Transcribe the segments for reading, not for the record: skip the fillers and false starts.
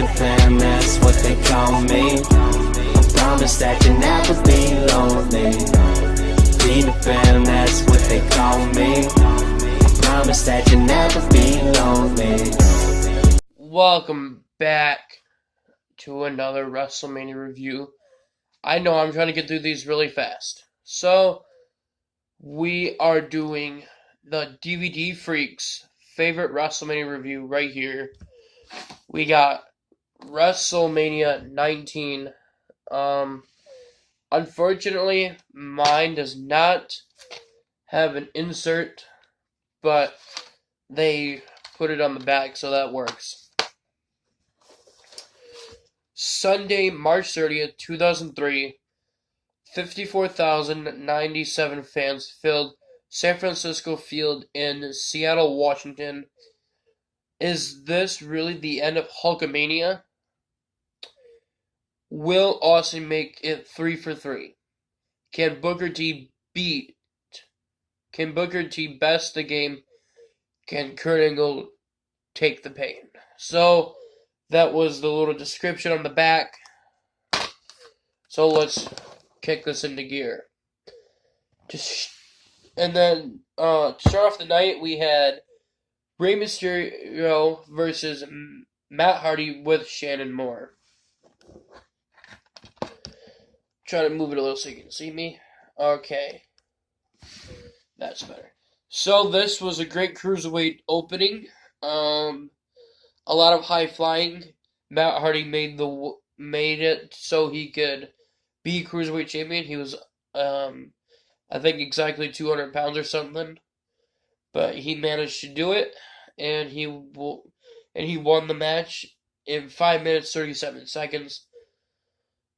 Peter Pan, that's what they call me. I promise that you'll never be lonely. Peter Pan, that's what they call me. I promise that you'll never be lonely. Welcome back to another Wrestlemania review. I know I'm trying to get through these really fast. So, we are doing the DVD Freaks favorite WrestleMania review right here. We got WrestleMania 19. Unfortunately, mine does not have an insert, but they put it on the back, so that works. Sunday, March 30th, 2003, 54,097 fans filled San Francisco Field in Seattle, Washington. Is this really the end of Hulkamania? Will Austin make it 3 for 3? Can Booker T best the game? Can Kurt Angle take the pain? So, that was the little description on the back. So let's kick this into gear. And then, to start off the night, we had Rey Mysterio versus Matt Hardy with Shannon Moore. Trying to move it a little so you can see me. Okay. That's better. So this was a great cruiserweight opening. A lot of high flying. Matt Hardy made it so he could be cruiserweight champion. He was, I think exactly 200 pounds or something, but he managed to do it, and he won the match in 5 minutes 37 seconds.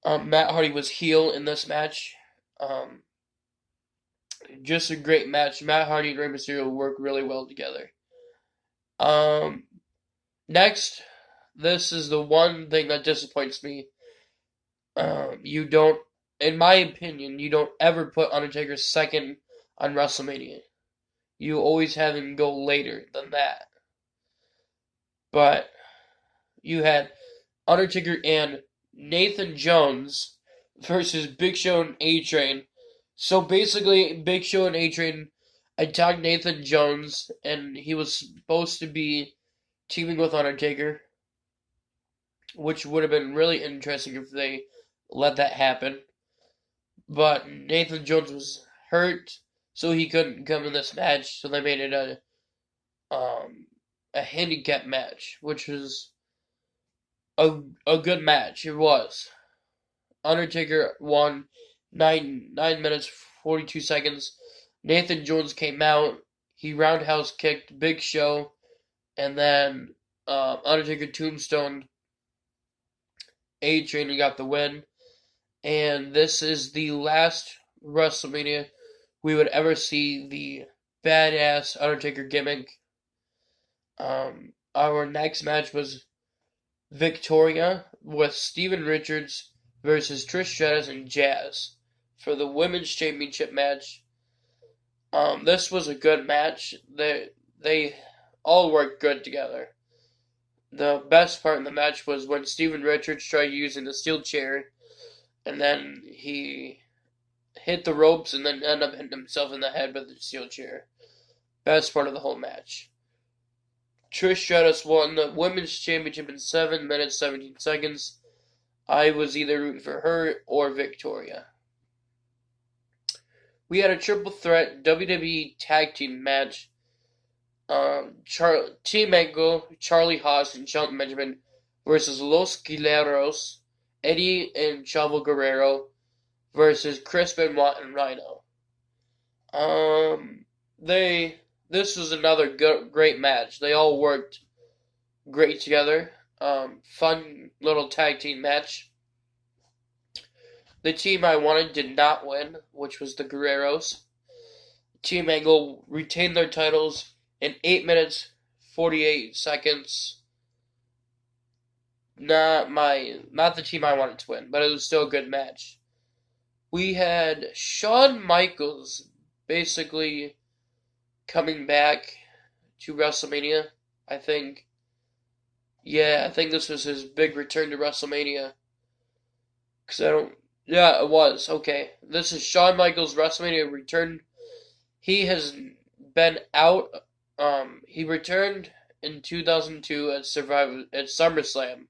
Matt Hardy was heel in this match. Just a great match. Matt Hardy and Rey Mysterio work really well together. Next, this is the one thing that disappoints me. In my opinion, you don't ever put Undertaker second on WrestleMania. You always have him go later than that. But you had Undertaker and Nathan Jones versus Big Show and A-Train. So basically, Big Show and A-Train attacked Nathan Jones, and he was supposed to be teaming with Undertaker, which would have been really interesting if they let that happen. But Nathan Jones was hurt, so he couldn't come in this match, so they made it a handicap match, which was a good match. It was. Undertaker won 9 minutes 42 seconds. Nathan Jones came out. He roundhouse kicked Big Show, and then Undertaker tombstoned A-Train and got the win. And this is the last WrestleMania we would ever see the badass Undertaker gimmick. Our next match was Victoria with Steven Richards versus Trish Stratus and Jazz for the Women's Championship match. This was a good match. They all worked good together. The best part in the match was when Steven Richards tried using the steel chair, and then he hit the ropes and then ended up hitting himself in the head with the steel chair. Best part of the whole match. Trish Stratus won the Women's Championship in 7 minutes 17 seconds. I was either rooting for her or Victoria. We had a triple threat WWE tag team match. Team Angle, Charlie Haas, and Shelton Benjamin versus Los Guerreros, Eddie and Chavo Guerrero versus Chris Benoit and Rhino. This was another great match. They all worked great together. Fun little tag team match. The team I wanted did not win, which was the Guerreros. Team Angle retained their titles in 8 minutes 48 seconds. Not the team I wanted to win, but it was still a good match. We had Shawn Michaels basically coming back to WrestleMania. I think Yeah, I think this was his big return to WrestleMania. Cause I don't. Yeah, it was. Okay, this is Shawn Michaels' WrestleMania return. He has been out. He returned in 2002 at SummerSlam.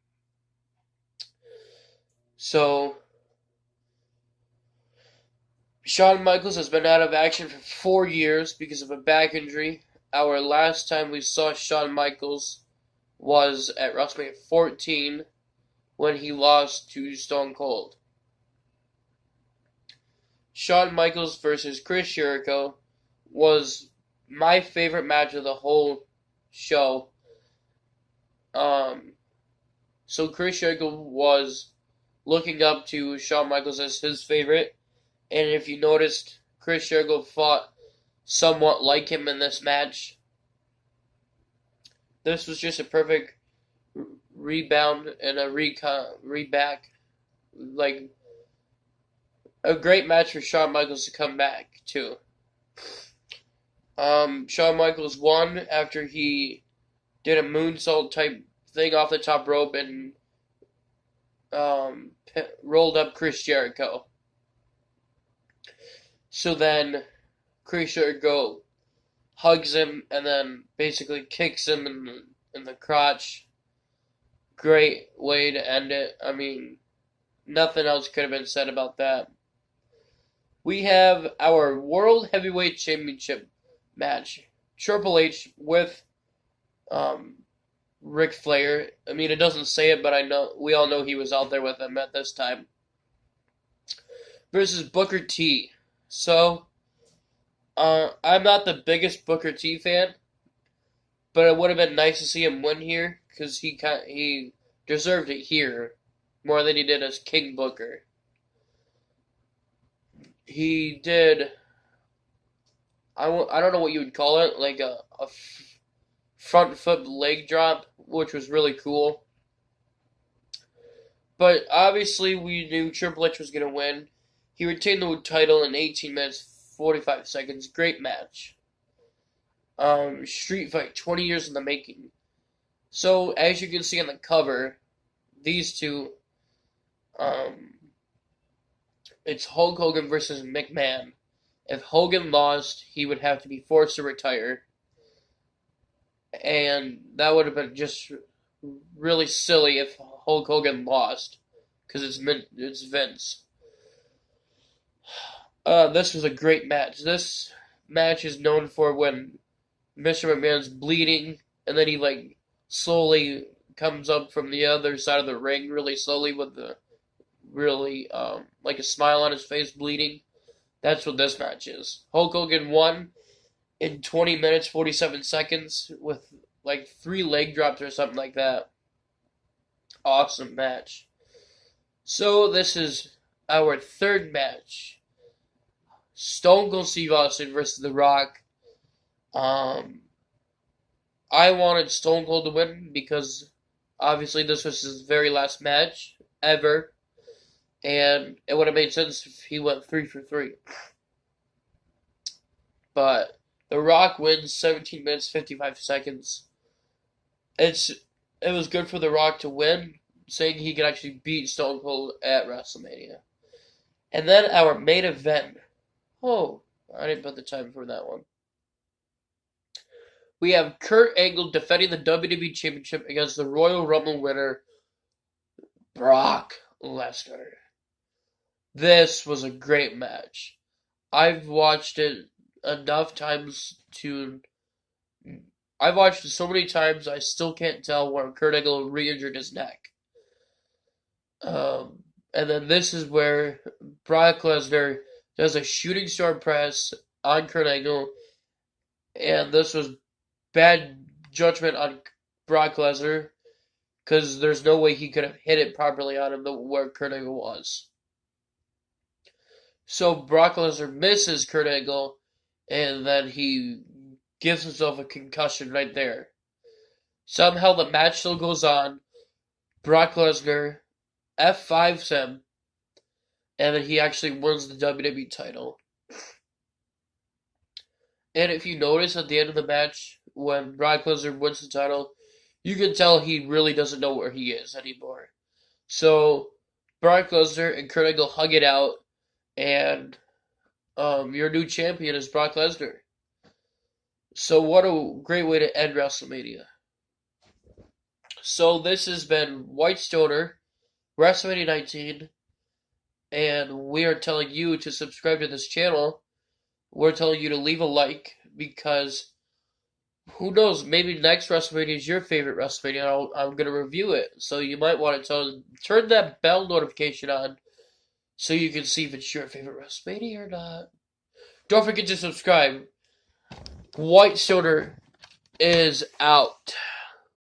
So Shawn Michaels has been out of action for 4 years because of a back injury. Our last time we saw Shawn Michaels was at WrestleMania 14 when he lost to Stone Cold. Shawn Michaels versus Chris Jericho was my favorite match of the whole show. So Chris Jericho was looking up to Shawn Michaels as his favorite, and if you noticed, Chris Jericho fought somewhat like him in this match. This was just a perfect rebound and a reback, like a great match for Shawn Michaels to come back to. Shawn Michaels won after he did a moonsault type thing off the top rope and rolled up Chris Jericho. So then Chris Jericho hugs him and then basically kicks him in the crotch. Great way to end it. I mean, nothing else could have been said about that. We have our World Heavyweight Championship match. Triple H with Ric Flair. I mean, it doesn't say it, but we all know he was out there with him at this time. Versus Booker T. So, I'm not the biggest Booker T fan, but it would have been nice to see him win here because he deserved it here more than he did as King Booker. He did. I don't know what you would call it, like a front foot leg drop, which was really cool. But obviously, we knew Triple H was going to win. He retained the title in 18 minutes, 45 seconds. Great match. Street fight, 20 years in the making. So, as you can see on the cover, these two, it's Hulk Hogan versus McMahon. If Hogan lost, he would have to be forced to retire. And that would have been just really silly if Hulk Hogan lost, because it's Vince. This was a great match. This match is known for when Mr. McMahon's bleeding, and then he slowly comes up from the other side of the ring really slowly with the really like a smile on his face, bleeding. That's what this match is. Hulk Hogan won in 20 minutes, 47 seconds with like 3 leg drops or something like that. Awesome match. So this is our third match. Stone Cold Steve Austin versus The Rock. I wanted Stone Cold to win because obviously this was his very last match ever. And it would have made sense if he went 3 for 3. But The Rock wins 17 minutes, 55 seconds. It was good for The Rock to win, saying he could actually beat Stone Cold at WrestleMania. And then our main event. Oh, I didn't put the time for that one. We have Kurt Angle defending the WWE Championship against the Royal Rumble winner, Brock Lesnar. This was a great match. I've watched it enough times I've watched it so many times I still can't tell where Kurt Angle re-injured his neck. And then this is where Brock Lesnar does a shooting star press on Kurt Angle, and this was bad judgment on Brock Lesnar because there's no way he could have hit it properly on him where Kurt Angle was. So Brock Lesnar misses Kurt Angle, and then he gives himself a concussion right there. Somehow the match still goes on. Brock Lesnar F5s him, and then he actually wins the WWE title. And if you notice at the end of the match, when Brock Lesnar wins the title, you can tell he really doesn't know where he is anymore. So Brock Lesnar and Kurt Angle hug it out, and your new champion is Brock Lesnar. So what a great way to end WrestleMania. So this has been White Stoner, WrestleMania 19, and we are telling you to subscribe to this channel. We're telling you to leave a like, because who knows, maybe next WrestleMania is your favorite WrestleMania, and I'm going to review it. So you might want to turn that bell notification on so you can see if it's your favorite WrestleMania or not. Don't forget to subscribe. White Stoner is out.